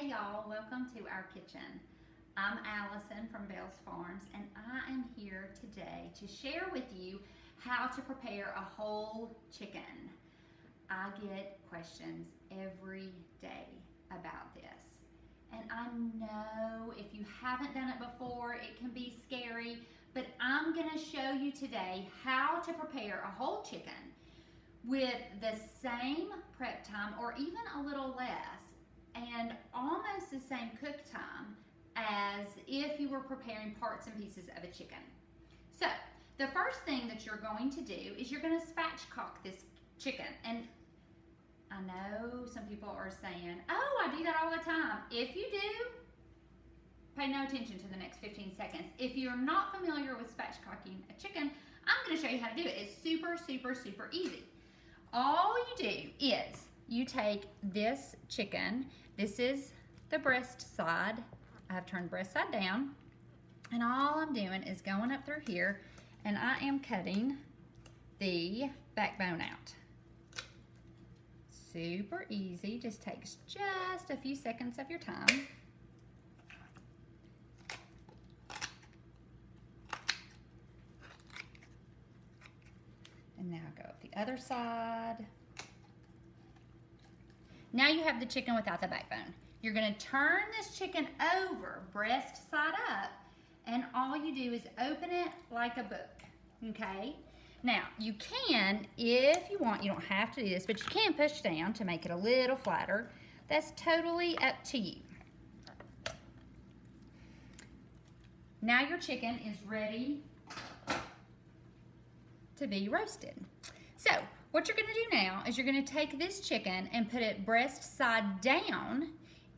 Hey y'all, welcome to our kitchen. I'm Allison from Bales Farms and I am here today to share with you how to prepare a whole chicken. I get questions every day about this. And I know if you haven't done it before, it can be scary, but I'm gonna show you today how to prepare a whole chicken with the same prep time or even a little less and almost the same cook time as if you were preparing parts and pieces of a chicken. So the first thing that you're going to do is you're going to spatchcock this chicken. And I know some people are saying, oh, I do that all the time. If you do, pay no attention to the next 15 seconds. If you're not familiar with spatchcocking a chicken, I'm going to show you how to do it. It's super, super, super easy. All you do is you take this chicken. This is the breast side. I have turned breast side down. And all I'm doing is going up through here and I am cutting the backbone out. Super easy, just takes just a few seconds of your time. And now go up the other side. Now you have the chicken without the backbone. You're gonna turn this chicken over, breast side up, and all you do is open it like a book, okay? Now, you can, if you want, you don't have to do this, but you can push down to make it a little flatter. That's totally up to you. Now your chicken is ready to be roasted. So, what you're gonna do now is you're gonna take this chicken and put it breast side down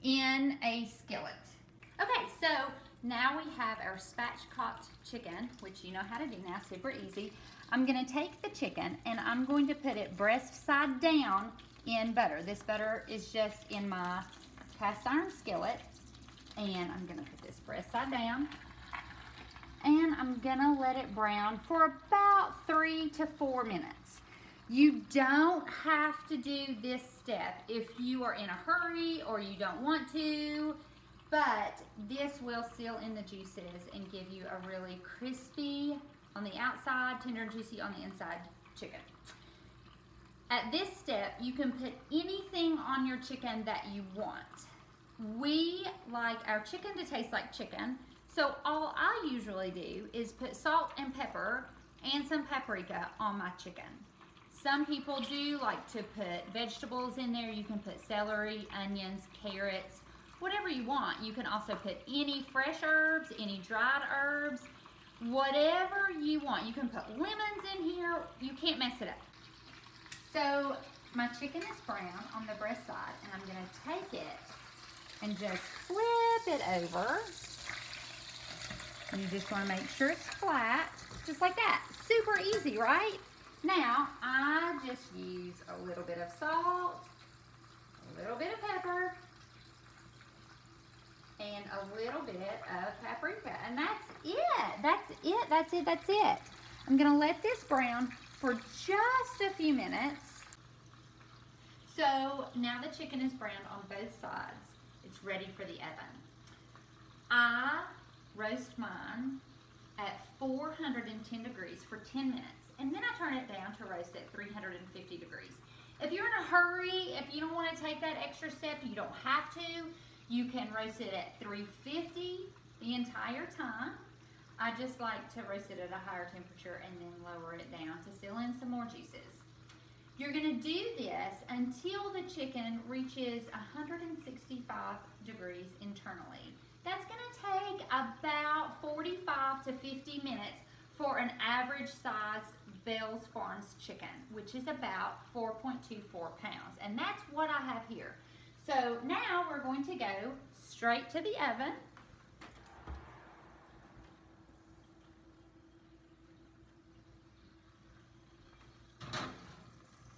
in a skillet. Okay, so now we have our spatchcocked chicken, which you know how to do now, super easy. I'm gonna take the chicken and I'm going to put it breast side down in butter. This butter is just in my cast iron skillet. And I'm gonna put this breast side down. And I'm gonna let it brown for about 3 to 4 minutes. You don't have to do this step if you are in a hurry or you don't want to, but this will seal in the juices and give you a really crispy on the outside, tender and juicy on the inside chicken. At this step, you can put anything on your chicken that you want. We like our chicken to taste like chicken, so all I usually do is put salt and pepper and some paprika on my chicken. Some people do like to put vegetables in there. You can put celery, onions, carrots, whatever you want. You can also put any fresh herbs, any dried herbs, whatever you want. You can put lemons in here. You can't mess it up. So my chicken is brown on the breast side, and I'm gonna take it and just flip it over. You just wanna make sure it's flat, just like that. Super easy, right? Now, I just use a little bit of salt, a little bit of pepper, and a little bit of paprika. And that's it. That's it. That's it. That's it. I'm going to let this brown for just a few minutes. So now the chicken is browned on both sides. It's ready for the oven. I roast mine at 410 degrees for 10 minutes. And then I turn it down to roast at 350 degrees. If you're in a hurry, if you don't want to take that extra step, you don't have to. You can roast it at 350 the entire time. I just like to roast it at a higher temperature and then lower it down to seal in some more juices. You're going to do this until the chicken reaches 165 degrees internally. That's going to take about 45 to 50 minutes for an average sized Bales Farms chicken, which is about 4.24 pounds. And that's what I have here. So now we're going to go straight to the oven.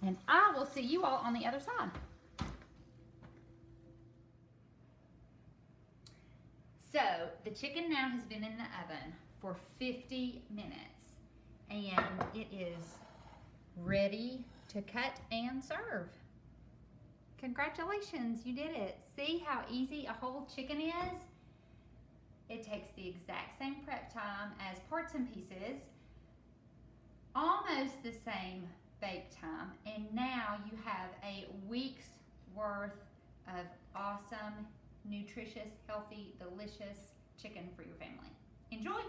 And I will see you all on the other side. So the chicken now has been in the oven for 50 minutes. And it is ready to cut and serve. Congratulations, you did it. See how easy a whole chicken is? It takes the exact same prep time as parts and pieces, almost the same bake time, and now you have a week's worth of awesome, nutritious, healthy, delicious chicken for your family. Enjoy!